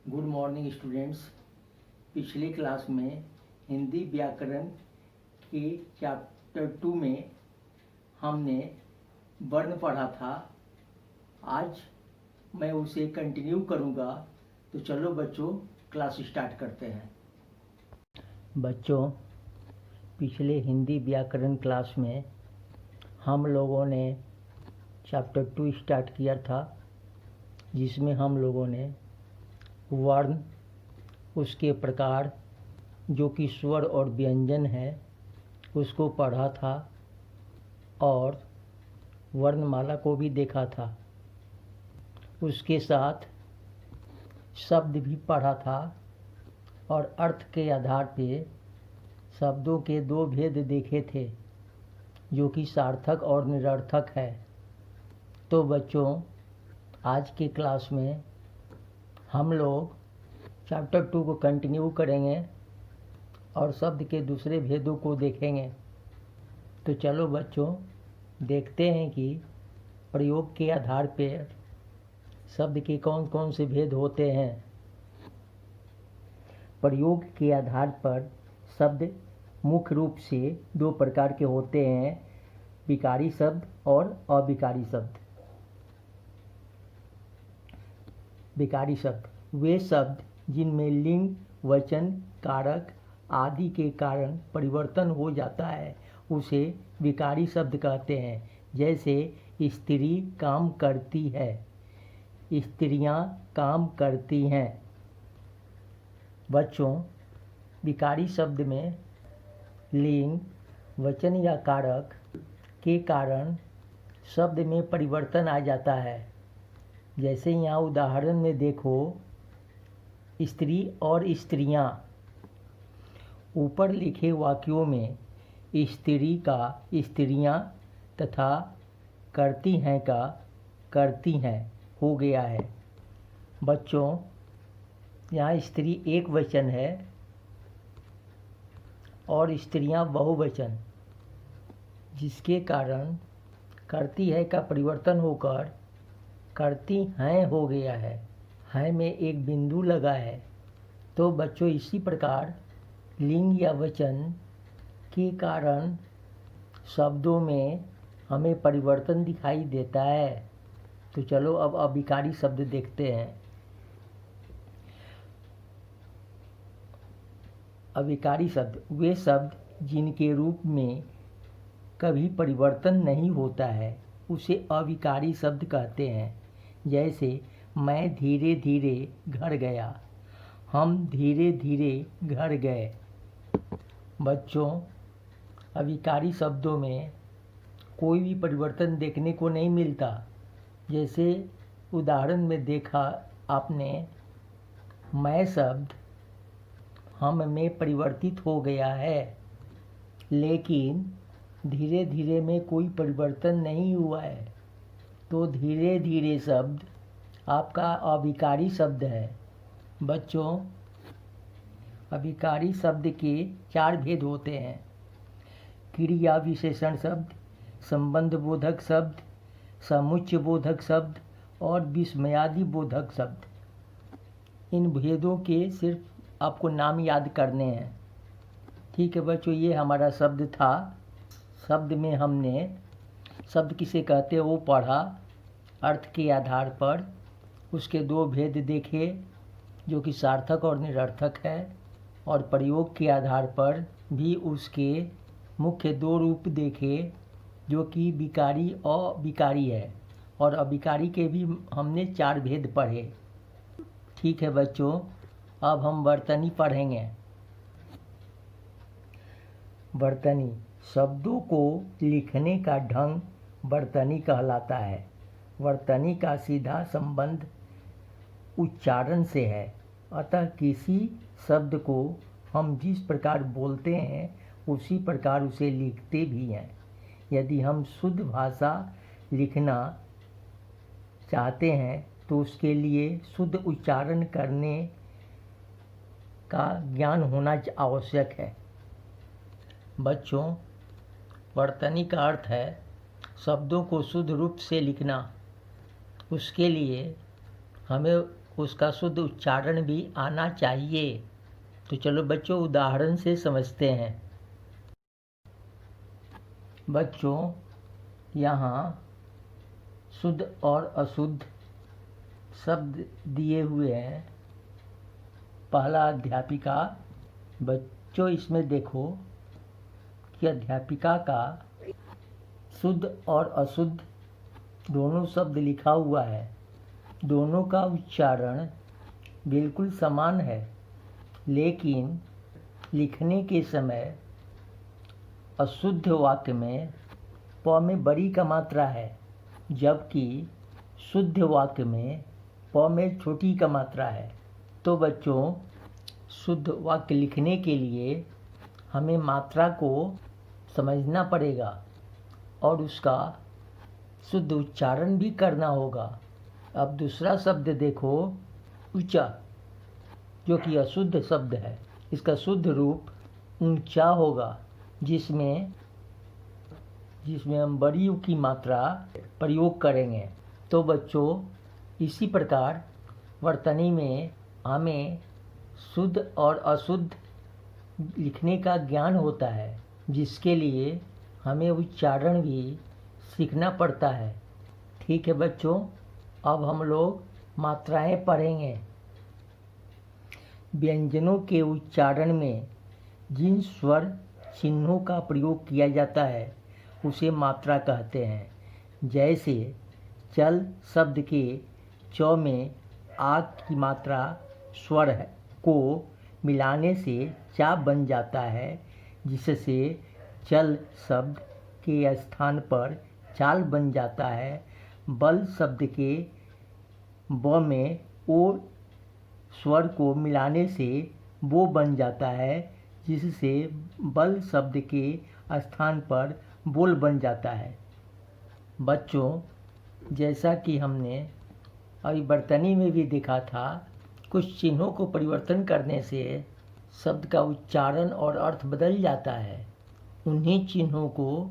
Good morning students. पिछली class में हिंदी व्याकरण के चैप्टर 2 में हमने वर्ण पढ़ा था। आज मैं उसे कंटिन्यू करूँगा, तो चलो बच्चों क्लास स्टार्ट करते हैं। बच्चों, पिछले हिंदी व्याकरण क्लास में हम लोगों ने चैप्टर 2 स्टार्ट किया था, जिसमें हम लोगों ने वर्ण, उसके प्रकार जो कि स्वर और व्यंजन है, उसको पढ़ा था और वर्णमाला को भी देखा था। उसके साथ शब्द भी पढ़ा था और अर्थ के आधार पे शब्दों के दो भेद देखे थे, जो कि सार्थक और निरर्थक है। तो बच्चों, आज के क्लास में हम लोग चैप्टर 2 को कंटिन्यू करेंगे और शब्द के दूसरे भेदों को देखेंगे। तो चलो बच्चों, देखते हैं कि प्रयोग के आधार पर शब्द के कौन कौन से भेद होते हैं। प्रयोग के आधार पर शब्द मुख्य रूप से दो प्रकार के होते हैं, विकारी शब्द और अविकारी शब्द। विकारी शब्द वे शब्द जिनमें लिंग, वचन, कारक आदि के कारण परिवर्तन हो जाता है, उसे विकारी शब्द कहते हैं। जैसे स्त्री काम करती है, स्त्रियां काम करती हैं। बच्चों, विकारी शब्द में लिंग, वचन या कारक के कारण शब्द में परिवर्तन आ जाता है। जैसे यहाँ उदाहरण में देखो, स्त्री और स्त्रियां। ऊपर लिखे वाक्यों में स्त्री का स्त्रियां तथा करती हैं का करती हैं हो गया है। बच्चों, यहाँ स्त्री एक वचन है और स्त्रियां बहुवचन, जिसके कारण करती है का परिवर्तन होकर करती हैं हो गया है। हैं में एक बिंदु लगा है। तो बच्चों, इसी प्रकार लिंग या वचन के कारण शब्दों में हमें परिवर्तन दिखाई देता है। तो चलो अब अविकारी शब्द देखते हैं। अविकारी शब्द वे शब्द जिनके रूप में कभी परिवर्तन नहीं होता है, उसे अविकारी शब्द कहते हैं। जैसे मैं धीरे धीरे घर गया, हम धीरे धीरे घर गए। बच्चों, अविकारी शब्दों में कोई भी परिवर्तन देखने को नहीं मिलता। जैसे उदाहरण में देखा आपने, मैं शब्द हम में परिवर्तित हो गया है, लेकिन धीरे धीरे में कोई परिवर्तन नहीं हुआ है। तो धीरे धीरे शब्द आपका अविकारी शब्द है। बच्चों, अविकारी शब्द के 4 भेद होते हैं: क्रिया विशेषण शब्द, संबंध बोधक शब्द, समुच्चय बोधक शब्द और विस्मयादि बोधक शब्द। इन भेदों के सिर्फ आपको नाम याद करने हैं। ठीक है बच्चों, ये हमारा शब्द था। शब्द में हमने शब्द किसे कहते हैं वो पढ़ा। अर्थ के आधार पर उसके 2 भेद देखे, जो कि सार्थक और निरर्थक है, और प्रयोग के आधार पर भी उसके मुख्य 2 रूप देखे, जो कि विकारी और अविकारी है, और अविकारी के भी हमने 4 भेद पढ़े। ठीक है बच्चों, अब हम वर्तनी पढ़ेंगे। वर्तनी शब्दों को लिखने का ढंग वर्तनी कहलाता है। वर्तनी का सीधा संबंध उच्चारण से है, अतः किसी शब्द को हम जिस प्रकार बोलते हैं उसी प्रकार उसे लिखते भी हैं। यदि हम शुद्ध भाषा लिखना चाहते हैं तो उसके लिए शुद्ध उच्चारण करने का ज्ञान होना आवश्यक है। बच्चों, वर्तनी का अर्थ है शब्दों को शुद्ध रूप से लिखना। उसके लिए हमें उसका शुद्ध उच्चारण भी आना चाहिए। तो चलो बच्चों उदाहरण से समझते हैं। बच्चों यहाँ शुद्ध और अशुद्ध शब्द दिए हुए हैं। पहला अध्यापिका। बच्चों इसमें देखो कि अध्यापिका का शुद्ध और अशुद्ध दोनों शब्द लिखा हुआ है। दोनों का उच्चारण बिल्कुल समान है, लेकिन लिखने के समय अशुद्ध वाक्य में प में बड़ी का मात्रा है, जबकि शुद्ध वाक्य में प में छोटी का मात्रा है। तो बच्चों शुद्ध वाक्य लिखने के लिए हमें मात्रा को समझना पड़ेगा और उसका शुद्ध उच्चारण भी करना होगा। अब दूसरा शब्द देखो, ऊंचा, जो कि अशुद्ध शब्द है। इसका शुद्ध रूप ऊंचा होगा, जिसमें हम बड़ी ऊ की मात्रा प्रयोग करेंगे। तो बच्चों इसी प्रकार वर्तनी में हमें शुद्ध और अशुद्ध लिखने का ज्ञान होता है, जिसके लिए हमें उच्चारण भी सीखना पड़ता है। ठीक है बच्चों, अब हम लोग मात्राएं पढ़ेंगे। व्यंजनों के उच्चारण में जिन स्वर चिन्हों का प्रयोग किया जाता है उसे मात्रा कहते हैं। जैसे चल शब्द के च में आग की मात्रा स्वर है को मिलाने से चा बन जाता है, जिससे चल शब्द के स्थान पर चाल बन जाता है। बल शब्द के ब में ओ स्वर को मिलाने से वो बन जाता है, जिससे बल शब्द के स्थान पर बोल बन जाता है। बच्चों जैसा कि हमने अभी वर्तनी में भी देखा था, कुछ चिन्हों को परिवर्तन करने से शब्द का उच्चारण और अर्थ बदल जाता है। उन्हीं चिन्हों को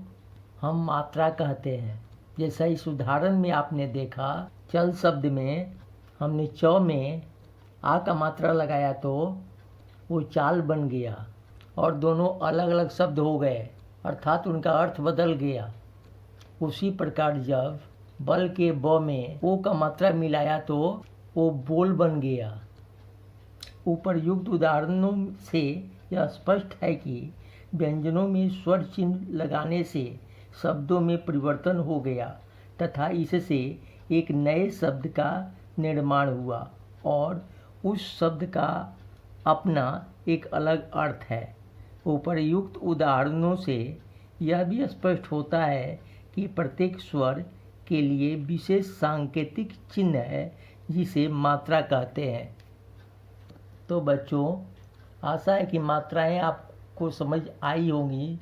हम मात्रा कहते हैं। जैसा इस उदाहरण में आपने देखा, चल शब्द में हमने च में आ का मात्रा लगाया तो वो चाल बन गया और दोनों अलग अलग शब्द हो गए, अर्थात उनका अर्थ बदल गया। उसी प्रकार जब बल के ब में ओ का मात्रा मिलाया तो वो बोल बन गया। उपर्युक्त उदाहरणों से यह स्पष्ट है कि व्यंजनों में स्वर चिन्ह लगाने से शब्दों में परिवर्तन हो गया तथा इससे एक नए शब्द का निर्माण हुआ और उस शब्द का अपना एक अलग अर्थ है। उपर्युक्त उदाहरणों से यह भी स्पष्ट होता है कि प्रत्येक स्वर के लिए विशेष सांकेतिक चिन्ह है, जिसे मात्रा कहते हैं। तो बच्चों आशा है कि मात्राएं आपको समझ आई होंगी।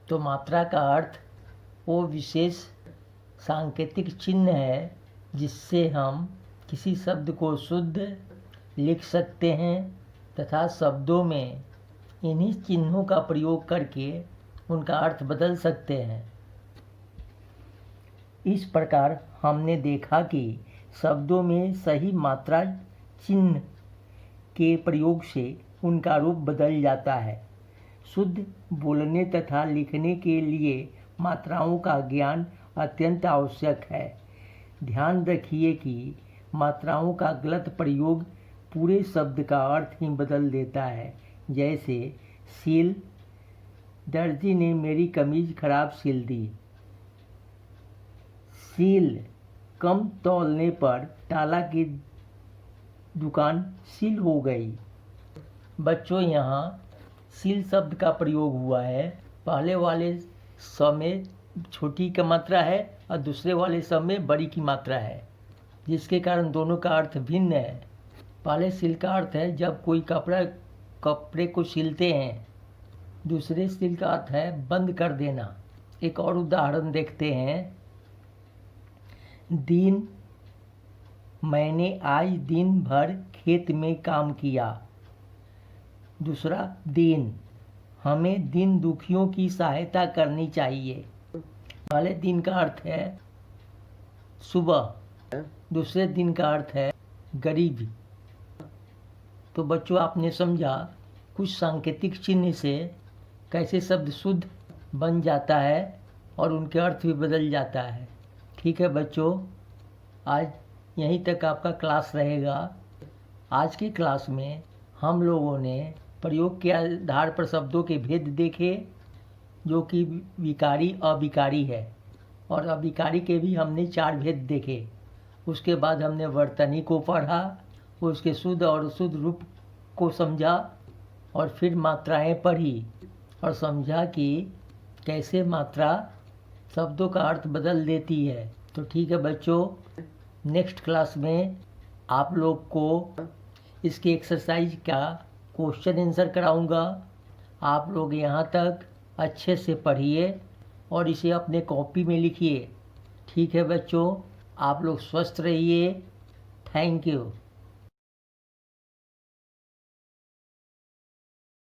तो मात्रा का अर्थ वो विशेष सांकेतिक चिन्ह है जिससे हम किसी शब्द को शुद्ध लिख सकते हैं तथा शब्दों में इन्हीं चिन्हों का प्रयोग करके उनका अर्थ बदल सकते हैं। इस प्रकार हमने देखा कि शब्दों में सही मात्रा चिन्ह के प्रयोग से उनका रूप बदल जाता है। शुद्ध बोलने तथा लिखने के लिए मात्राओं का ज्ञान अत्यंत आवश्यक है। ध्यान रखिए कि मात्राओं का गलत प्रयोग पूरे शब्द का अर्थ ही बदल देता है। जैसे सिल, दर्जी ने मेरी कमीज खराब सिल दी। सील, कम तौलने पर ताला की दुकान सील हो गई। बच्चों यहाँ सील शब्द का प्रयोग हुआ है। पहले वाले स में छोटी की मात्रा है और दूसरे वाले स में बड़ी की मात्रा है, जिसके कारण दोनों का अर्थ भिन्न है। पहले सिल का अर्थ है जब कोई कपड़े को सिलते हैं। दूसरे सिल का अर्थ है बंद कर देना। एक और उदाहरण देखते हैं। दिन, मैंने आज दिन भर खेत में काम किया। दूसरा दिन, हमें दिन दुखियों की सहायता करनी चाहिए। पहले दिन का अर्थ है सुबह, दूसरे दिन का अर्थ है गरीबी। तो बच्चों आपने समझा कुछ सांकेतिक चिन्ह से कैसे शब्द शुद्ध बन जाता है और उनके अर्थ भी बदल जाता है। ठीक है बच्चों, आज यहीं तक आपका क्लास रहेगा। आज की क्लास में हम लोगों ने प्रयोग के आधार पर शब्दों के भेद देखे, जो कि विकारी अविकारी है, और अविकारी के भी हमने 4 भेद देखे। उसके बाद हमने वर्तनी को पढ़ा, उसके शुद्ध और अशुद्ध रूप को समझा, और फिर मात्राएं पढ़ी और समझा कि कैसे मात्रा शब्दों का अर्थ बदल देती है। तो ठीक है बच्चों, नेक्स्ट क्लास में आप लोग को इसकी एक्सरसाइज का क्वेश्चन आंसर कराऊंगा। आप लोग यहाँ तक अच्छे से पढ़िए और इसे अपने कॉपी में लिखिए। ठीक है बच्चों, आप लोग स्वस्थ रहिए। Thank you.